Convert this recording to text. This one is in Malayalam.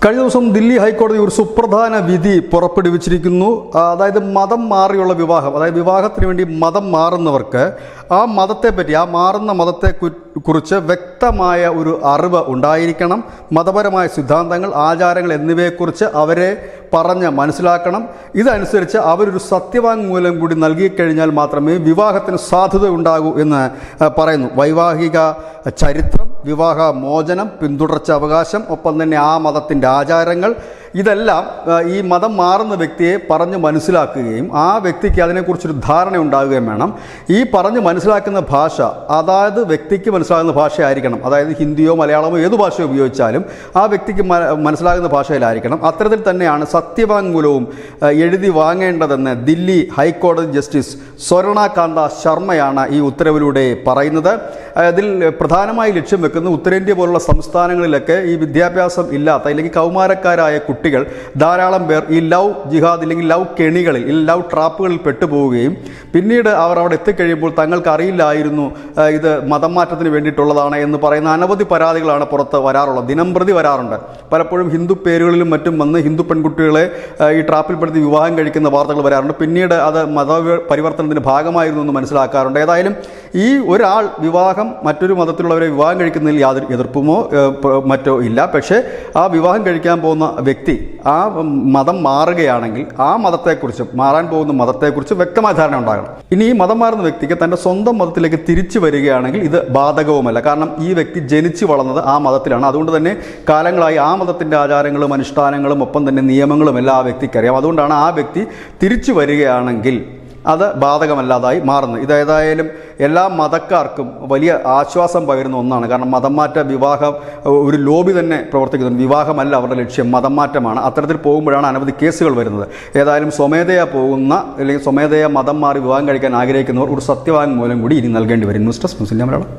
കഴിഞ്ഞ ദിവസം ദില്ലി ഹൈക്കോടതി ഒരു സുപ്രധാന വിധി പുറപ്പെടുവിച്ചിരിക്കുന്നു. അതായത് മതം മാറിയുള്ള വിവാഹം, അതായത് വിവാഹത്തിന് വേണ്ടി മതം മാറുന്നവർക്ക് ആ മതത്തെപ്പറ്റി, ആ മാറുന്ന മതത്തെ കുറിച്ച് വ്യക്തമായ ഒരു അറിവ് ഉണ്ടായിരിക്കണം. മതപരമായ സിദ്ധാന്തങ്ങൾ, ആചാരങ്ങൾ എന്നിവയെക്കുറിച്ച് അവരെ പറഞ്ഞ് മനസ്സിലാക്കണം. ഇതനുസരിച്ച് അവരൊരു സത്യവാങ്മൂലം കൂടി നൽകിക്കഴിഞ്ഞാൽ മാത്രമേ വിവാഹത്തിന് സാധുത ഉണ്ടാകൂ എന്ന് പറയുന്നു. വൈവാഹിക ചരിത്രം, വിവാഹ മോചനം, പിന്തുടർച്ച അവകാശം, ഒപ്പം തന്നെ ആ മതത്തിൻ്റെ ആചാരങ്ങൾ, ഇതെല്ലാം ഈ മതം മാറുന്ന വ്യക്തിയെ പറഞ്ഞ് മനസ്സിലാക്കുകയും ആ വ്യക്തിക്ക് അതിനെക്കുറിച്ചൊരു ധാരണ ഉണ്ടാകുകയും വേണം. ഈ പറഞ്ഞ് മനസ്സിലാക്കുന്ന ഭാഷ അതായത് വ്യക്തിക്ക് മനസ്സിലാകുന്ന ഭാഷയായിരിക്കണം. അതായത് ഹിന്ദിയോ മലയാളമോ ഏതു ഭാഷയോ ഉപയോഗിച്ചാലും ആ വ്യക്തിക്ക് മനസ്സിലാകുന്ന ഭാഷയിലായിരിക്കണം. അത്തരത്തിൽ തന്നെയാണ് സത്യവാങ്മൂലവും എഴുതി വാങ്ങേണ്ടതെന്ന് ദില്ലി ഹൈക്കോടതി ജസ്റ്റിസ് സ്വർണകാന്ത ശർമ്മയാണ് ഈ ഉത്തരവിലൂടെ പറയുന്നത്. ഇതിൽ പ്രധാനമായി ലക്ഷ്യം വെക്കുന്ന ഉത്തരേന്ത്യ പോലുള്ള സംസ്ഥാനങ്ങളിലൊക്കെ ഈ വിദ്യാഭ്യാസം ഇല്ലാത്ത അല്ലെങ്കിൽ കൗമാരക്കാരായ കുട്ടികൾ ധാരാളം പേർ ഈ ലവ് ജിഹാദ് അല്ലെങ്കിൽ ലവ് കെണികളിൽ, ഈ ലവ് ട്രാപ്പുകളിൽ പെട്ടുപോവുകയും പിന്നീട് അവർ അവിടെ എത്തിക്കഴിയുമ്പോൾ തങ്ങൾക്ക് അറിയില്ലായിരുന്നു ഇത് മതം മാറ്റത്തിന് വേണ്ടിയിട്ടുള്ളതാണ് എന്ന് പറയുന്ന അനവധി പരാതികളാണ് പുറത്ത് വരാറുള്ളത്. ദിനംപ്രതി വരാറുണ്ട്. പലപ്പോഴും ഹിന്ദു പേരുകളിലും മറ്റും വന്ന് ഹിന്ദു പെൺകുട്ടികളെ ഈ ട്രാപ്പിൽപ്പെടുത്തി വിവാഹം കഴിക്കുന്ന വാർത്തകൾ വരാറുണ്ട്. പിന്നീട് അത് മത പരിവർത്തനത്തിന് ഭാഗമായിരുന്നു എന്ന് മനസ്സിലാക്കാറുണ്ട്. ഏതായാലും ഈ ഒരാൾ വിവാഹം മറ്റൊരു മതത്തിലുള്ളവരെ വിവാഹം കഴിക്കുന്നതിൽ യാതൊരു എതിർപ്പുമോ മറ്റോ ഇല്ല. പക്ഷേ ആ വിവാഹം കഴിക്കാൻ പോകുന്ന വ്യക്തി ആ മതം മാറുകയാണെങ്കിൽ ആ മതത്തെക്കുറിച്ചും മാറാൻ പോകുന്ന മതത്തെക്കുറിച്ച് വ്യക്തമായ ധാരണ ഉണ്ടാകണം. ഇനി ഈ മതം മാറുന്ന വ്യക്തിക്ക് തൻ്റെ സ്വന്തം മതത്തിലേക്ക് തിരിച്ചു വരികയാണെങ്കിൽ ഇത് ബാധകവുമല്ല. കാരണം ഈ വ്യക്തി ജനിച്ചു വളർന്നത് ആ മതത്തിലാണ്. അതുകൊണ്ട് തന്നെ കാലങ്ങളായി ആ മതത്തിൻ്റെ ആചാരങ്ങളും അനുഷ്ഠാനങ്ങളും ഒപ്പം തന്നെ നിയമങ്ങളും എല്ലാം ആ വ്യക്തിക്കറിയാം. അതുകൊണ്ടാണ് ആ വ്യക്തി തിരിച്ചു വരികയാണെങ്കിൽ അത് ബാധകമല്ലാതായി മാറുന്നത്. ഇതേതായാലും എല്ലാ മതക്കാർക്കും വലിയ ആശ്വാസം പകരുന്ന ഒന്നാണ്. കാരണം മതം മാറ്റ വിവാഹം ഒരു ലോബി തന്നെ പ്രവർത്തിക്കുന്നുണ്ട്. വിവാഹമല്ല അവരുടെ ലക്ഷ്യം, മതം മാറ്റമാണ്. അത്തരത്തിൽ പോകുമ്പോഴാണ് അനവധി കേസുകൾ വരുന്നത്. ഏതായാലും സ്വമേധയാ പോകുന്ന അല്ലെങ്കിൽ സ്വമേധയാ മതം മാറി വിവാഹം കഴിക്കാൻ ആഗ്രഹിക്കുന്നവർ ഒരു സത്യവാങ്മൂലം കൂടി ഇനി നൽകേണ്ടി വരും. ന്യൂസ് ഡെസ്ക് മുസ്ലിം മലയാളം.